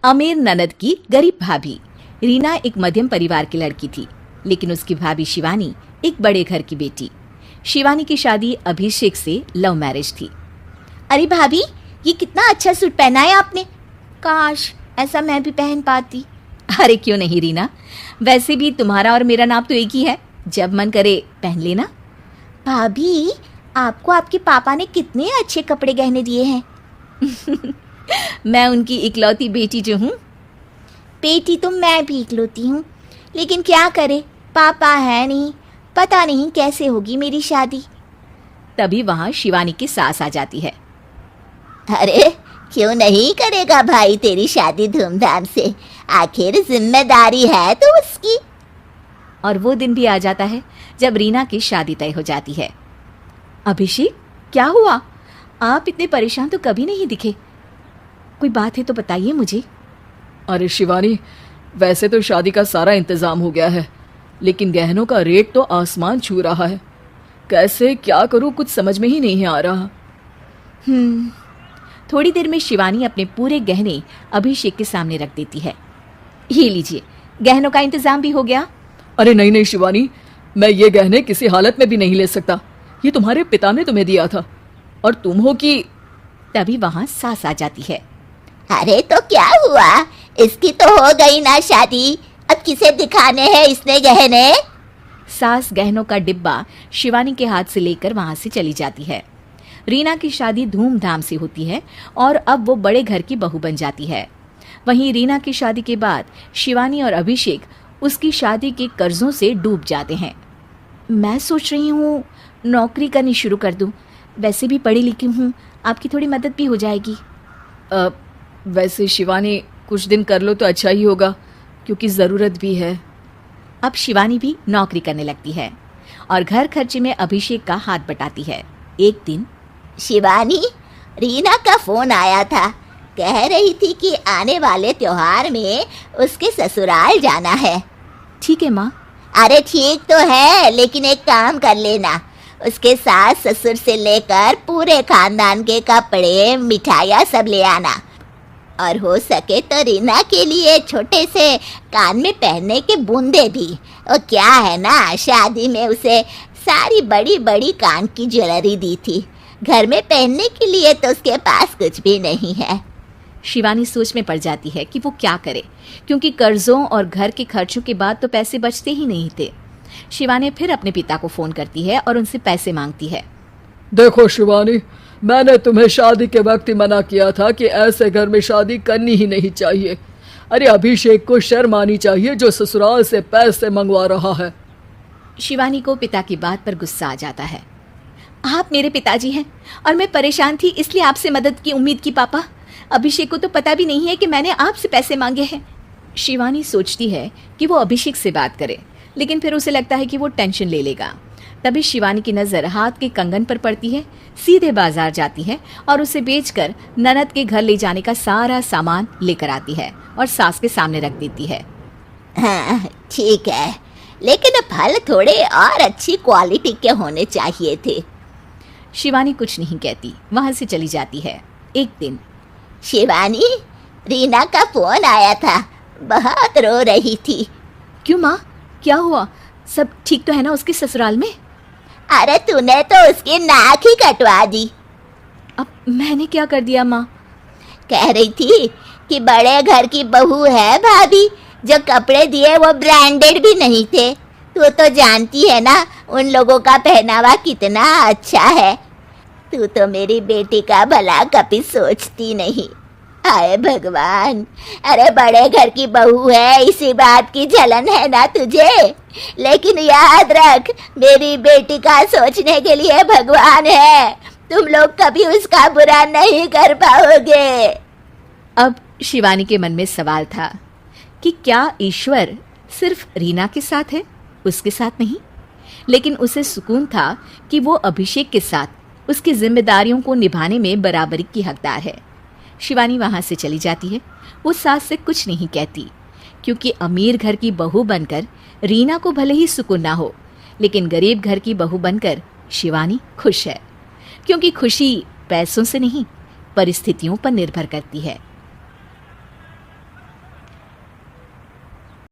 अमीर ननद की गरीब भाभी। रीना एक मध्यम परिवार की लड़की थी, लेकिन उसकी भाभी शिवानी एक बड़े घर की बेटी। शिवानी की शादी अभिषेक से लव मैरिज थी। अरे भाभी, ये कितना अच्छा सूट पहना है आपने। काश ऐसा मैं भी पहन पाती। अरे क्यों नहीं रीना, वैसे भी तुम्हारा और मेरा नाम तो एक ही है, जब मन करे पहन लेना। भाभी, आपको आपके पापा ने कितने अच्छे कपड़े गहने दिए हैं। मैं उनकी इकलौती बेटी जो हूँ। बेटी तो मैं भी इकलौती हूँ, लेकिन क्या करे, पापा है नहीं, पता नहीं कैसे होगी मेरी शादी। तभी वहाँ शिवानी की सास आ जाती है। अरे क्यों नहीं करेगा भाई तेरी शादी धूमधाम से, आखिर जिम्मेदारी है तो उसकी। और वो दिन भी आ जाता है जब रीना की शादी तय हो जाती है। अभिषेक, क्या हुआ? आप इतने परेशान तो कभी नहीं दिखे, कोई बात है तो बताइए मुझे। अरे शिवानी, वैसे तो शादी का सारा इंतजाम हो गया है, लेकिन गहनों का रेट तो आसमान छू रहा है। कैसे क्या करूं, कुछ समझ में ही नहीं आ रहा। थोड़ी देर में शिवानी अपने पूरे गहने अभिषेक के सामने रख देती है। ये लीजिए, गहनों का इंतजाम भी हो गया। अरे नहीं नहीं शिवानी, मैं ये गहने किसी हालत में भी नहीं ले सकता। ये तुम्हारे पिता ने तुम्हें दिया था, और तुम हो कि। तभी वहां सास आ जाती है। अरे तो क्या हुआ, इसकी तो हो गई ना शादी, अब किसे दिखाने हैं इसने गहने। सास गहनों का डिब्बा शिवानी के हाथ से लेकर वहां से चली जाती है। रीना की शादी धूमधाम से होती है और अब वो बड़े घर की बहू बन जाती है। वहीं रीना की शादी के बाद शिवानी और अभिषेक उसकी शादी के कर्जों से डूब जाते हैं। मैं सोच रही हूँ नौकरी करनी शुरू कर दूँ, वैसे भी पढ़ी लिखी हूँ, आपकी थोड़ी मदद भी हो जाएगी। वैसे शिवानी, कुछ दिन कर लो तो अच्छा ही होगा, क्योंकि ज़रूरत भी है। अब शिवानी भी नौकरी करने लगती है और घर खर्चे में अभिषेक का हाथ बटाती है। एक दिन शिवानी, रीना का फोन आया था, कह रही थी कि आने वाले त्योहार में उसके ससुराल जाना है। ठीक है माँ। अरे ठीक तो है, लेकिन एक काम कर लेना, उसके सास ससुर से लेकर पूरे खानदान के कपड़े मिठाइयाँ सब ले आना, और हो सके तो रीना के लिए छोटे से कान में पहनने के बूंदे भी। और क्या है ना, शादी में उसे सारी बड़ी बड़ी कान की ज्वेलरी दी थी, घर में पहनने के लिए तो उसके पास कुछ भी नहीं है। शिवानी सोच में पड़ जाती है कि वो क्या करे, क्योंकि कर्जों और घर के खर्चों के बाद तो पैसे बचते ही नहीं थे। शिवानी फिर अपने पिता को फोन करती है और उनसे पैसे मांगती है। देखो शिवानी, मैंने तुम्हें शादी के वक्त ही मना किया था कि ऐसे घर में शादी करनी ही नहीं चाहिए। अरे अभिषेक को शर्म आनी चाहिए जो ससुराल से पैसे मंगवा रहा है। शिवानी को पिता की बात पर गुस्सा आ जाता है। आप मेरे पिताजी हैं और मैं परेशान थी, इसलिए आपसे मदद की उम्मीद की। पापा, अभिषेक को तो पता भी नहीं है कि मैंने आपसे पैसे मांगे हैं। शिवानी सोचती है कि वो अभिषेक से बात करे, लेकिन फिर उसे लगता है कि वो टेंशन ले लेगा। तभी शिवानी की नज़र हाथ के कंगन पर पड़ती है। सीधे बाजार जाती है और उसे बेचकर ननद के घर ले जाने का सारा सामान लेकर आती है और सास के सामने रख देती है। हाँ ठीक है, लेकिन फल थोड़े और अच्छी क्वालिटी के होने चाहिए थे। शिवानी कुछ नहीं कहती, वहां से चली जाती है। एक दिन शिवानी, रीना का फोन आया था, बहुत रो रही थी। क्यों माँ, क्या हुआ? सब ठीक तो है ना उसके ससुराल में? अरे तूने तो उसकी नाक ही कटवा दी। अब मैंने क्या कर दिया माँ? कह रही थी कि बड़े घर की बहू है भाभी, जो कपड़े दिए वो ब्रांडेड भी नहीं थे। तू तो जानती है ना उन लोगों का पहनावा कितना अच्छा है। तू तो मेरी बेटी का भला कभी सोचती नहीं। हाय भगवान, अरे बड़े घर की बहू है, इसी बात की जलन है ना तुझे, लेकिन याद रख मेरी बेटी का सोचने के लिए भगवान है, तुम लोग कभी उसका बुरा नहीं कर पाओगे। अब शिवानी के मन में सवाल था कि क्या ईश्वर सिर्फ रीना के साथ है, उसके साथ नहीं? लेकिन उसे सुकून था कि वो अभिषेक के साथ उसकी जिम्मेदारियों को निभाने में बराबरी की हकदार है। शिवानी वहां से चली जाती है। वो सास से कुछ नहीं कहती, क्योंकि अमीर घर की बहू बनकर रीना को भले ही सुकून ना हो, लेकिन गरीब घर की बहू बनकर शिवानी खुश है, क्योंकि खुशी पैसों से नहीं परिस्थितियों पर निर्भर करती है।